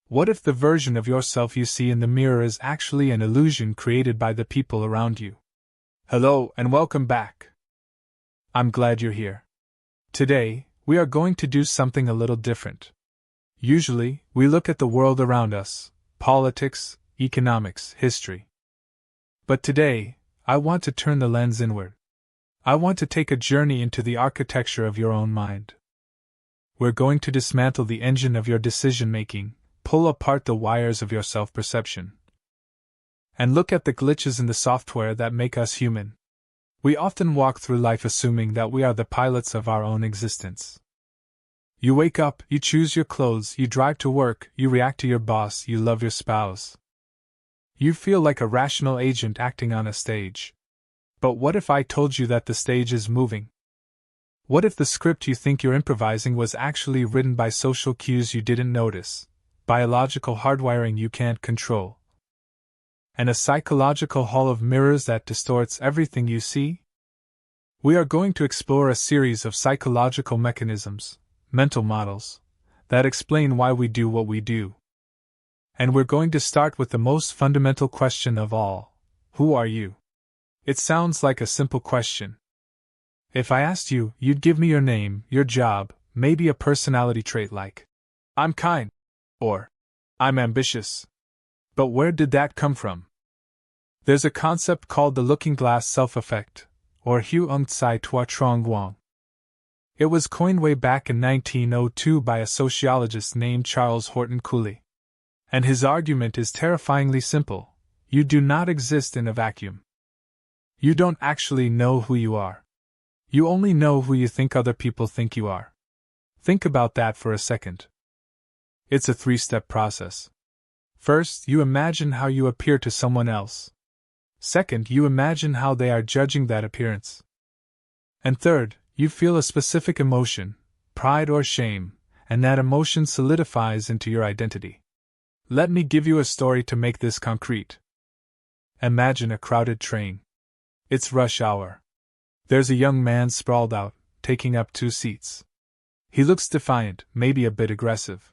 What if the version of yourself you see in the mirror is actually an illusion created by the people around you? Hello and welcome back. I'm glad you're here. Today, we are going to do something a little different. Usually, we look at the world around us, politics, economics, history. But today, I want to turn the lens inward. I want to take a journey into the architecture of your own mind. We're going to dismantle the engine of your decision-making, pull apart the wires of your self-perception, and look at the glitches in the software that make us human. We often walk through life assuming that we are the pilots of our own existence. You wake up, you choose your clothes, you drive to work, you react to your boss, you love your spouse. You feel like a rational agent acting on a stage. But what if I told you that the stage is moving? What if the script you think you're improvising was actually written by social cues you didn't notice, biological hardwiring you can't control, and a psychological hall of mirrors that distorts everything you see? We are going to explore a series of psychological mechanisms, mental models, that explain why we do what we do. And we're going to start with the most fundamental question of all: who are you? It sounds like a simple question. If I asked you, you'd give me your name, your job, maybe a personality trait like, I'm kind, or I'm ambitious. But where did that come from? There's a concept called the looking glass self-effect, or Hu Ung Tsai Tua Trong Guang. It was coined way back in 1902 by a sociologist named Charles Horton Cooley. And his argument is terrifyingly simple: you do not exist in a vacuum. You don't actually know who you are. You only know who you think other people think you are. Think about that for a second. It's a three-step process. First, you imagine how you appear to someone else. Second, you imagine how they are judging that appearance. And third, you feel a specific emotion, pride or shame, and that emotion solidifies into your identity. Let me give you a story to make this concrete. Imagine a crowded train. It's rush hour. There's a young man sprawled out, taking up 2 seats. He looks defiant, maybe a bit aggressive.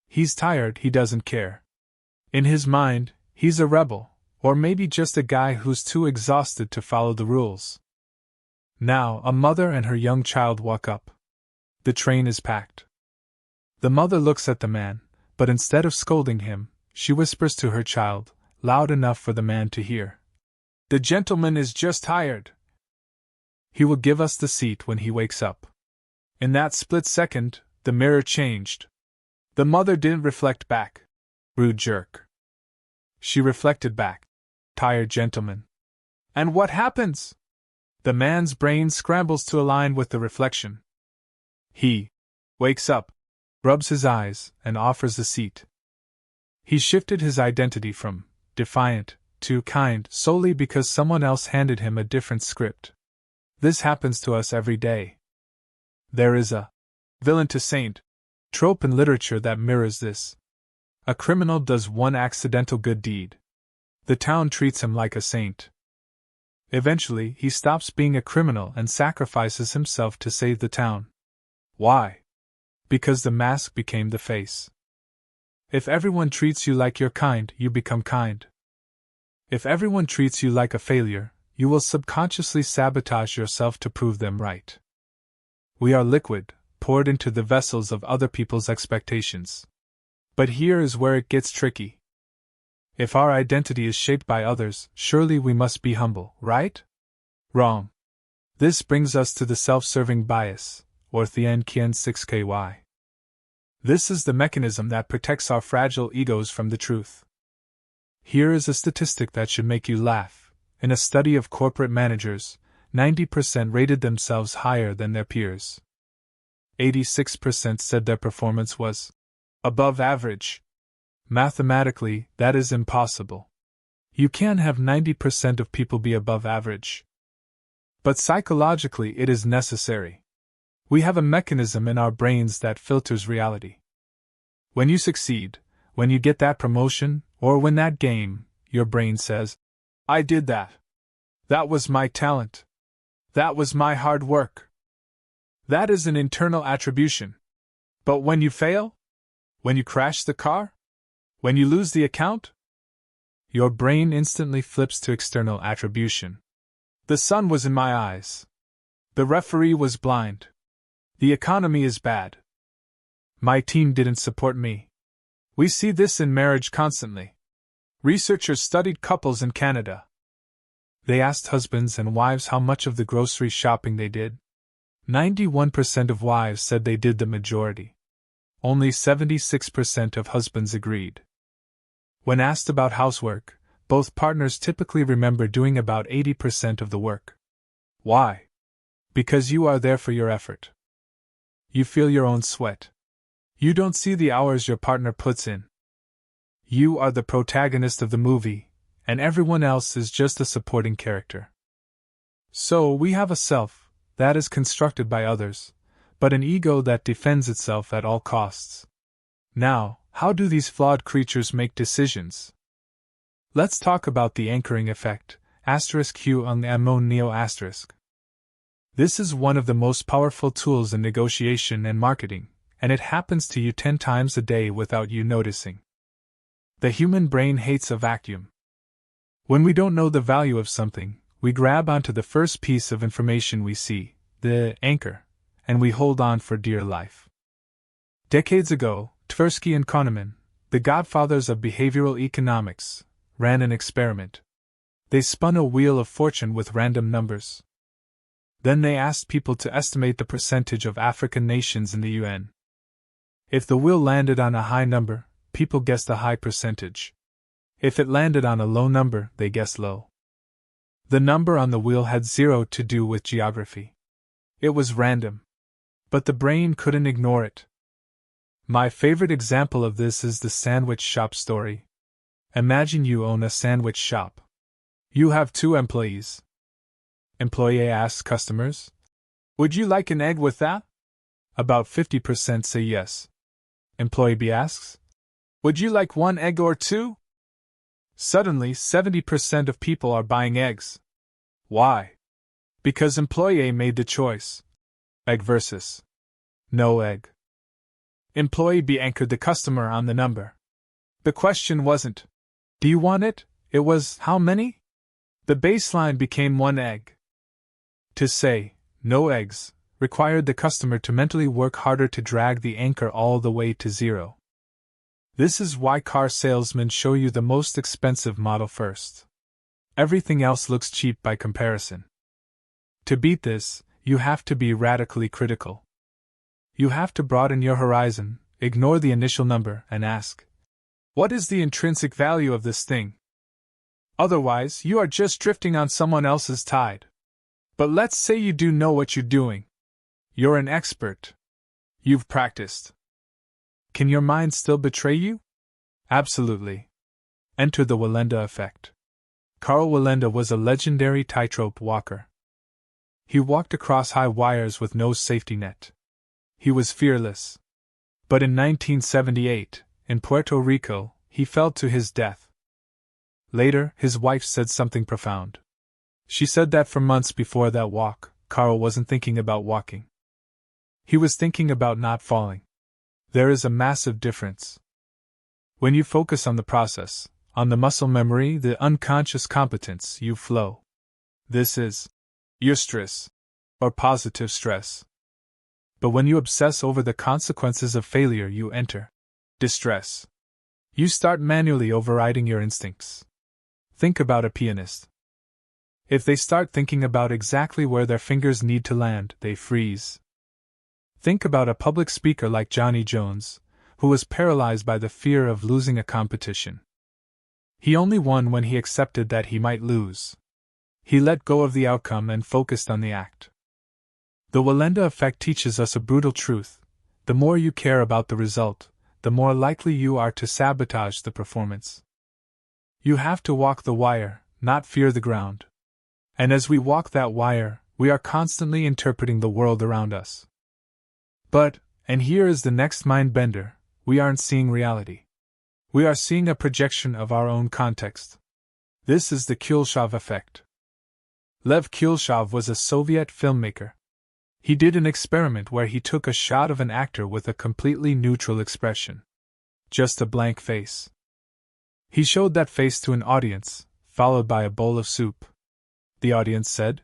He's tired, he doesn't care. In his mind, he's a rebel, or maybe just a guy who's too exhausted to follow the rules. Now, a mother and her young child walk up. The train is packed. The mother looks at the man, but instead of scolding him, she whispers to her child, loud enough for the man to hear. The gentleman is just tired. He will give us the seat when he wakes up. In that split second, the mirror changed. The mother didn't reflect back. Rude jerk. She reflected back. Tired gentleman. And what happens? The man's brain scrambles to align with the reflection. He wakes up, rubs his eyes, and offers the seat. He shifted his identity from defiant to kind solely because someone else handed him a different script. This happens to us every day. There is a villain to saint trope in literature that mirrors this. A criminal does one accidental good deed. The town treats him like a saint. Eventually, he stops being a criminal and sacrifices himself to save the town. Why? Because the mask became the face. If everyone treats you like you're kind, you become kind. If everyone treats you like a failure, you will subconsciously sabotage yourself to prove them right. We are liquid, poured into the vessels of other people's expectations. But here is where it gets tricky. If our identity is shaped by others, surely we must be humble, right? Wrong. This brings us to the self-serving bias, or Thien Kien 6KY. This is the mechanism that protects our fragile egos from the truth. Here is a statistic that should make you laugh. In a study of corporate managers, 90% rated themselves higher than their peers. 86% said their performance was above average. Mathematically, that is impossible. You can't have 90% of people be above average. But psychologically, it is necessary. We have a mechanism in our brains that filters reality. When you succeed, when you get that promotion, or win that game, your brain says, I did that. That was my talent. That was my hard work. That is an internal attribution. But when you fail? When you crash the car? When you lose the account, your brain instantly flips to external attribution. The sun was in my eyes. The referee was blind. The economy is bad. My team didn't support me. We see this in marriage constantly. Researchers studied couples in Canada. They asked husbands and wives how much of the grocery shopping they did. 91% of wives said they did the majority. Only 76% of husbands agreed. When asked about housework, both partners typically remember doing about 80% of the work. Why? Because you are there for your effort. You feel your own sweat. You don't see the hours your partner puts in. You are the protagonist of the movie, and everyone else is just a supporting character. So we have a self that is constructed by others, but an ego that defends itself at all costs. Now, how do these flawed creatures make decisions? Let's talk about the anchoring effect, *Q on the ammonio*. This is one of the most powerful tools in negotiation and marketing, and it happens to you 10 times a day without you noticing. The human brain hates a vacuum. When we don't know the value of something, we grab onto the first piece of information we see, the anchor, and we hold on for dear life. Decades ago, Tversky and Kahneman, the godfathers of behavioral economics, ran an experiment. They spun a wheel of fortune with random numbers. Then they asked people to estimate the percentage of African nations in the UN. If the wheel landed on a high number, people guessed a high percentage. If it landed on a low number, they guessed low. The number on the wheel had zero to do with geography. It was random. But the brain couldn't ignore it. My favorite example of this is the sandwich shop story. Imagine you own a sandwich shop. You have 2 employees. Employee A asks customers, "Would you like an egg with that?" About 50% say yes. Employee B asks, "Would you like 1 egg or 2?" Suddenly, 70% of people are buying eggs. Why? Because employee A made the choice. Egg versus no egg. Employee B anchored the customer on the number. The question wasn't, "Do you want it?" It was, "How many?" The baseline became 1 egg. To say, "no eggs," required the customer to mentally work harder to drag the anchor all the way to 0. This is why car salesmen show you the most expensive model first. Everything else looks cheap by comparison. To beat this, you have to be radically critical. You have to broaden your horizon, ignore the initial number, and ask, "What is the intrinsic value of this thing?" Otherwise, you are just drifting on someone else's tide. But let's say you do know what you're doing. You're an expert. You've practiced. Can your mind still betray you? Absolutely. Enter the Wallenda Effect. Karl Wallenda was a legendary tightrope walker. He walked across high wires with no safety net. He was fearless. But in 1978, in Puerto Rico, he fell to his death. Later, his wife said something profound. She said that for months before that walk, Karl wasn't thinking about walking. He was thinking about not falling. There is a massive difference. When you focus on the process, on the muscle memory, the unconscious competence, you flow. This is eustress, or positive stress. But when you obsess over the consequences of failure, you enter distress. You start manually overriding your instincts. Think about a pianist. If they start thinking about exactly where their fingers need to land, they freeze. Think about a public speaker like Johnny Jones, who was paralyzed by the fear of losing a competition. He only won when he accepted that he might lose. He let go of the outcome and focused on the act. The Wallenda Effect teaches us a brutal truth: the more you care about the result, the more likely you are to sabotage the performance. You have to walk the wire, not fear the ground. And as we walk that wire, we are constantly interpreting the world around us. But, and here is the next mind bender, we aren't seeing reality. We are seeing a projection of our own context. This is the Kuleshov effect. Lev Kuleshov was a Soviet filmmaker. He did an experiment where he took a shot of an actor with a completely neutral expression. Just a blank face. He showed that face to an audience, followed by a bowl of soup. The audience said,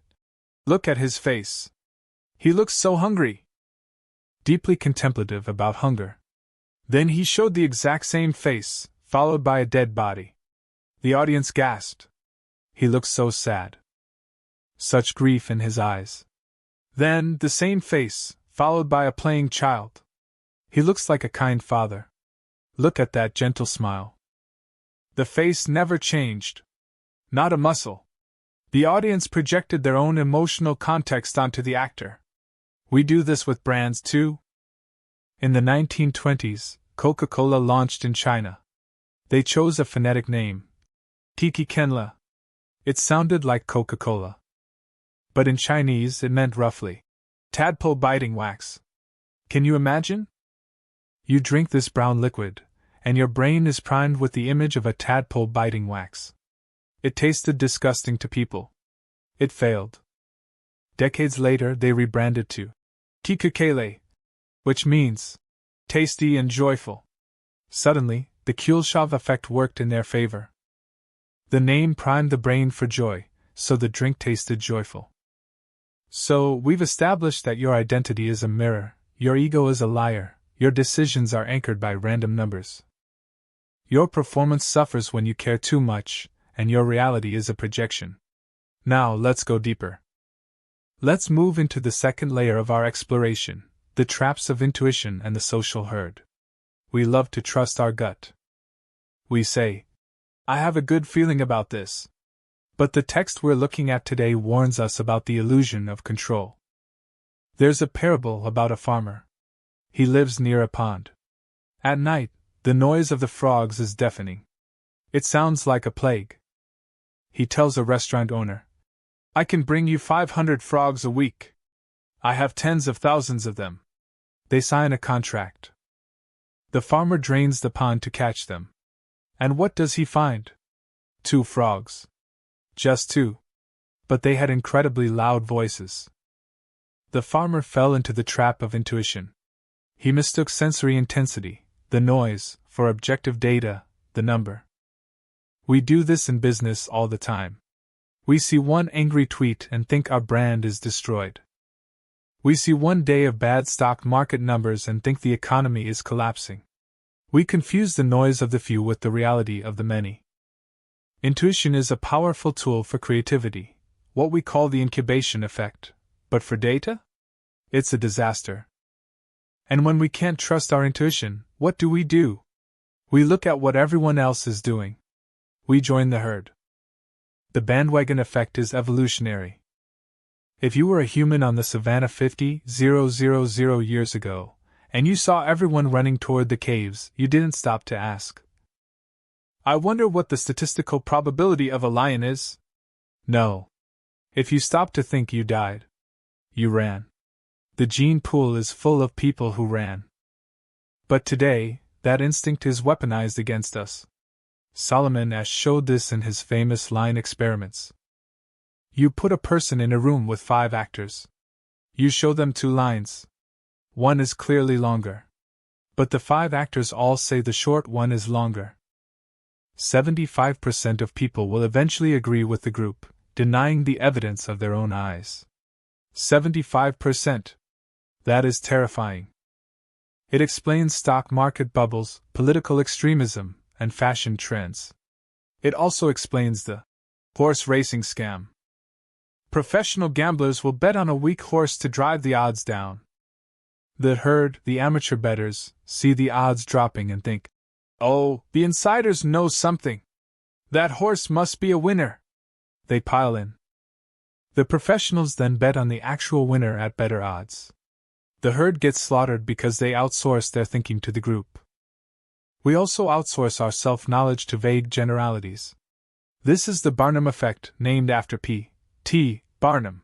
"Look at his face. He looks so hungry." Deeply contemplative about hunger. Then he showed the exact same face, followed by a dead body. The audience gasped. He looks so sad. Such grief in his eyes. Then, the same face, followed by a playing child. He looks like a kind father. Look at that gentle smile. The face never changed. Not a muscle. The audience projected their own emotional context onto the actor. We do this with brands too. In the 1920s, Coca-Cola launched in China. They chose a phonetic name, Tiki Kenla. It sounded like Coca-Cola. But in Chinese it meant roughly, tadpole biting wax. Can you imagine? You drink this brown liquid, and your brain is primed with the image of a tadpole biting wax. It tasted disgusting to people. It failed. Decades later they rebranded to Tikakele, which means tasty and joyful. Suddenly, the Kuleshov effect worked in their favor. The name primed the brain for joy, so the drink tasted joyful. So, we've established that your identity is a mirror, your ego is a liar, your decisions are anchored by random numbers. Your performance suffers when you care too much, and your reality is a projection. Now, let's go deeper. Let's move into the second layer of our exploration, the traps of intuition and the social herd. We love to trust our gut. We say, "I have a good feeling about this." But the text we're looking at today warns us about the illusion of control. There's a parable about a farmer. He lives near a pond. At night, the noise of the frogs is deafening. It sounds like a plague. He tells a restaurant owner, "I can bring you 500 frogs a week. I have tens of thousands of them." They sign a contract. The farmer drains the pond to catch them. And what does he find? 2 frogs. Just 2. But they had incredibly loud voices. The farmer fell into the trap of intuition. He mistook sensory intensity, the noise, for objective data, the number. We do this in business all the time. We see one angry tweet and think our brand is destroyed. We see one day of bad stock market numbers and think the economy is collapsing. We confuse the noise of the few with the reality of the many. Intuition is a powerful tool for creativity, what we call the incubation effect, but for data? It's a disaster. And when we can't trust our intuition, what do? We look at what everyone else is doing. We join the herd. The bandwagon effect is evolutionary. If you were a human on the savannah 50,000 years ago, and you saw everyone running toward the caves, you didn't stop to ask, "I wonder what the statistical probability of a lion is?" No. If you stopped to think, you died. You ran. The gene pool is full of people who ran. But today, that instinct is weaponized against us. Solomon Asch showed this in his famous line experiments. You put a person in a room with 5 actors. You show them 2 lines. One is clearly longer. But the 5 actors all say the short one is longer. 75% of people will eventually agree with the group, denying the evidence of their own eyes. 75%. That is terrifying. It explains stock market bubbles, political extremism, and fashion trends. It also explains the horse racing scam. Professional gamblers will bet on a weak horse to drive the odds down. The herd, the amateur bettors, see the odds dropping and think, "Oh, the insiders know something. That horse must be a winner." They pile in. The professionals then bet on the actual winner at better odds. The herd gets slaughtered because they outsource their thinking to the group. We also outsource our self-knowledge to vague generalities. This is the Barnum effect, named after P.T. Barnum.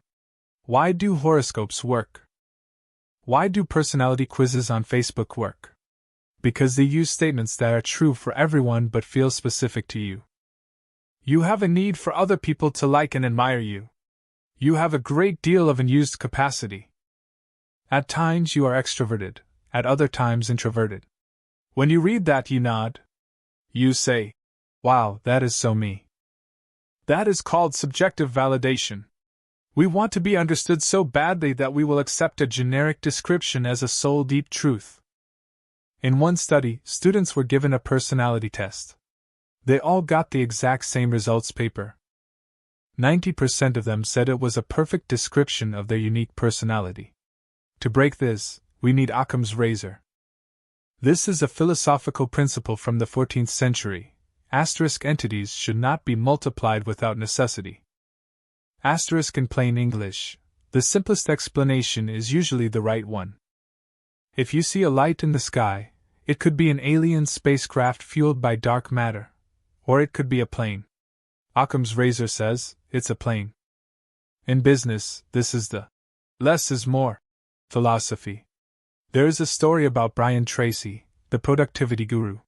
Why do horoscopes work? Why do personality quizzes on Facebook work? Because they use statements that are true for everyone but feel specific to you. You have a need for other people to like and admire you. You have a great deal of unused capacity. At times you are extroverted, at other times introverted. When you read that, you nod. You say, Wow, that is so me. That is called subjective validation. We want to be understood so badly that we will accept a generic description as a soul-deep truth. In one study, students were given a personality test. They all got the exact same results paper. 90% of them said it was a perfect description of their unique personality. To break this, we need Occam's razor. This is a philosophical principle from the 14th century. Asterisk entities should not be multiplied without necessity. Asterisk in plain English, the simplest explanation is usually the right one. If you see a light in the sky, it could be an alien spacecraft fueled by dark matter, or it could be a plane. Occam's razor says, it's a plane. In business, this is the less is more philosophy. There is a story about Brian Tracy, the productivity guru.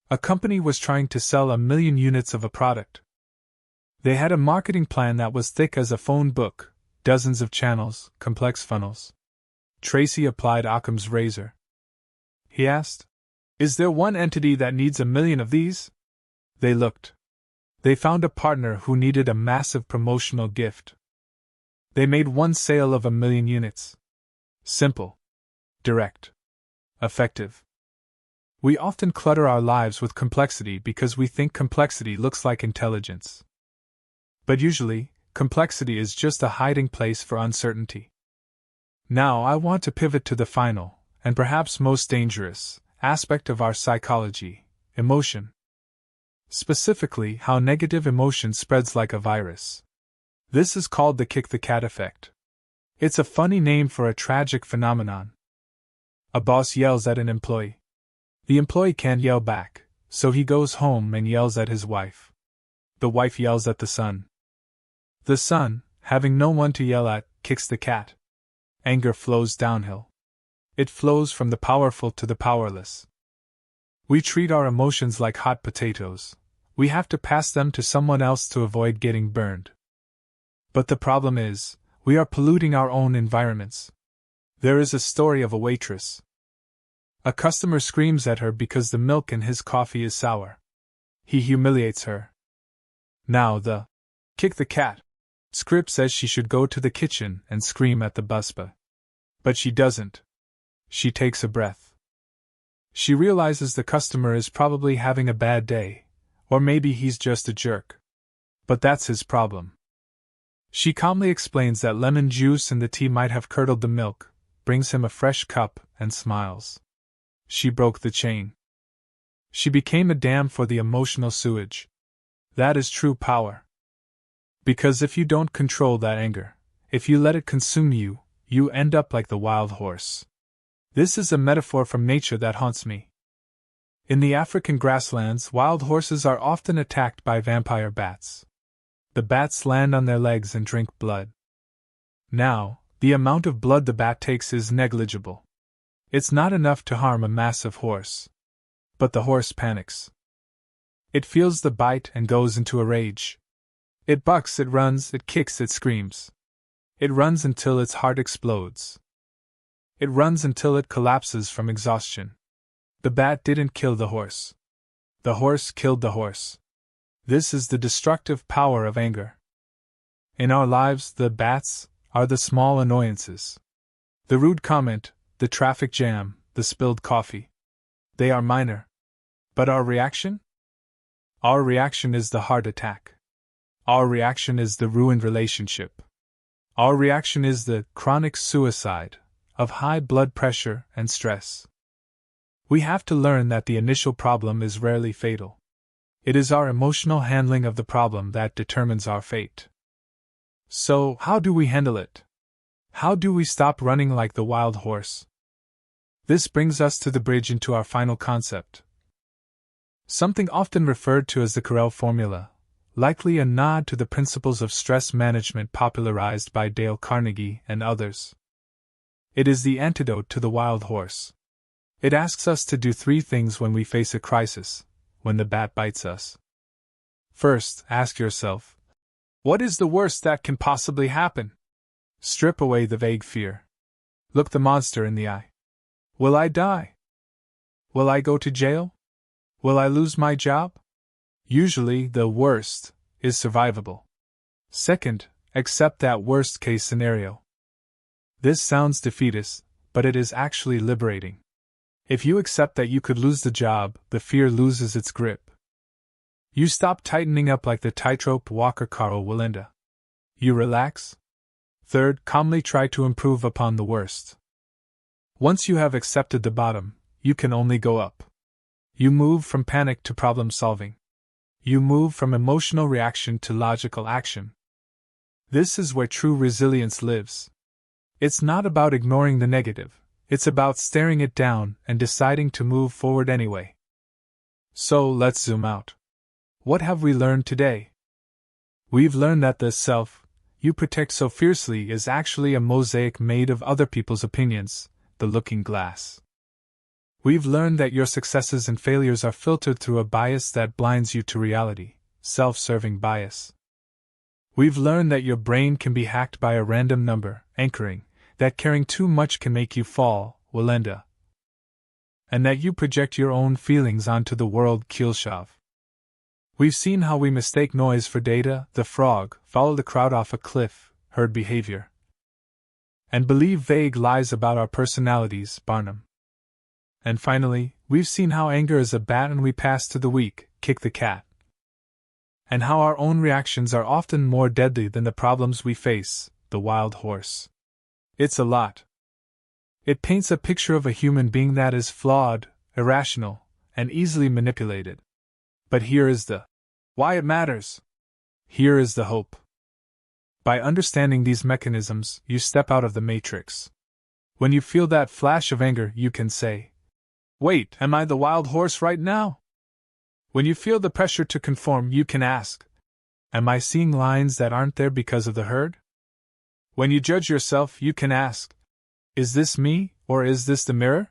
A company was trying to sell 1 million units of a product. They had a marketing plan that was thick as a phone book, dozens of channels, complex funnels. Tracy applied Occam's razor. He asked, "Is there one entity that needs 1 million of these?" They looked. They found a partner who needed a massive promotional gift. They made one sale of 1 million units. Simple. Direct. Effective. We often clutter our lives with complexity because we think complexity looks like intelligence. But usually, complexity is just a hiding place for uncertainty. Now I want to pivot to the final, and perhaps most dangerous, aspect of our psychology: emotion. Specifically, how negative emotion spreads like a virus. This is called the kick the cat effect. It's a funny name for a tragic phenomenon. A boss yells at an employee. The employee can't yell back, so he goes home and yells at his wife. The wife yells at the son. The son, having no one to yell at, kicks the cat. Anger flows downhill. It flows from the powerful to the powerless. We treat our emotions like hot potatoes. We have to pass them to someone else to avoid getting burned. But the problem is, we are polluting our own environments. There is a story of a waitress. A customer screams at her because the milk in his coffee is sour. He humiliates her. Now the kick the cat script says she should go to the kitchen and scream at the busboy. But she doesn't. She takes a breath. She realizes the customer is probably having a bad day, or maybe he's just a jerk. But that's his problem. She calmly explains that lemon juice in the tea might have curdled the milk, brings him a fresh cup, and smiles. She broke the chain. She became a dam for the emotional sewage. That is true power. Because if you don't control that anger, if you let it consume you, you end up like the wild horse. This is a metaphor from nature that haunts me. In the African grasslands, wild horses are often attacked by vampire bats. The bats land on their legs and drink blood. Now, the amount of blood the bat takes is negligible. It's not enough to harm a massive horse. But the horse panics. It feels the bite and goes into a rage. It bucks, it runs, it kicks, it screams. It runs until its heart explodes. It runs until it collapses from exhaustion. The bat didn't kill the horse. The horse killed the horse. This is the destructive power of anger. In our lives, the bats are the small annoyances. The rude comment, the traffic jam, the spilled coffee. They are minor. But our reaction? Our reaction is the heart attack. Our reaction is the ruined relationship. Our reaction is the chronic suicide of high blood pressure and stress. We have to learn that the initial problem is rarely fatal. It is our emotional handling of the problem that determines our fate. So, how do we handle it? How do we stop running like the wild horse? This brings us to the bridge into our final concept. Something often referred to as the Carell formula, likely a nod to the principles of stress management popularized by Dale Carnegie and others. It is the antidote to the wild horse. It asks us to do 3 things when we face a crisis, when the bat bites us. First, ask yourself, what is the worst that can possibly happen? Strip away the vague fear. Look the monster in the eye. Will I die? Will I go to jail? Will I lose my job? Usually, the worst is survivable. Second, accept that worst case scenario. This sounds defeatist, but it is actually liberating. If you accept that you could lose the job, the fear loses its grip. You stop tightening up like the tightrope walker Carl Wallenda. You relax. Third, calmly try to improve upon the worst. Once you have accepted the bottom, you can only go up. You move from panic to problem solving. You move from emotional reaction to logical action. This is where true resilience lives. It's not about ignoring the negative, it's about staring it down and deciding to move forward anyway. So let's zoom out. What have we learned today? We've learned that the self you protect so fiercely is actually a mosaic made of other people's opinions, the looking glass. We've learned that your successes and failures are filtered through a bias that blinds you to reality, self-serving bias. We've learned that your brain can be hacked by a random number, anchoring, that caring too much can make you fall, Wallenda. And that you project your own feelings onto the world, Kilshov. We've seen how we mistake noise for data, the frog, follow the crowd off a cliff, herd behavior. And believe vague lies about our personalities, Barnum. And finally, we've seen how anger is a bat and we pass to the weak, kick the cat. And how our own reactions are often more deadly than the problems we face, the wild horse. It's a lot. It paints a picture of a human being that is flawed, irrational, and easily manipulated. But here is the why it matters. Here is the hope. By understanding these mechanisms, you step out of the matrix. When you feel that flash of anger, you can say, "Wait, am I the wild horse right now?" When you feel the pressure to conform, you can ask, "Am I seeing lines that aren't there because of the herd?" When you judge yourself, you can ask, "Is this me, or is this the mirror?"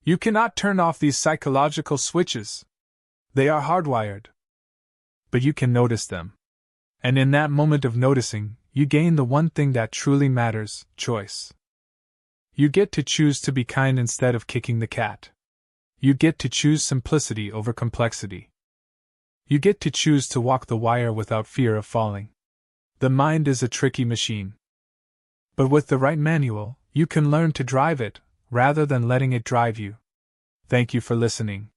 You cannot turn off these psychological switches. They are hardwired. But you can notice them. And in that moment of noticing, you gain the one thing that truly matters, choice. You get to choose to be kind instead of kicking the cat. You get to choose simplicity over complexity. You get to choose to walk the wire without fear of falling. The mind is a tricky machine. But with the right manual, you can learn to drive it, rather than letting it drive you. Thank you for listening.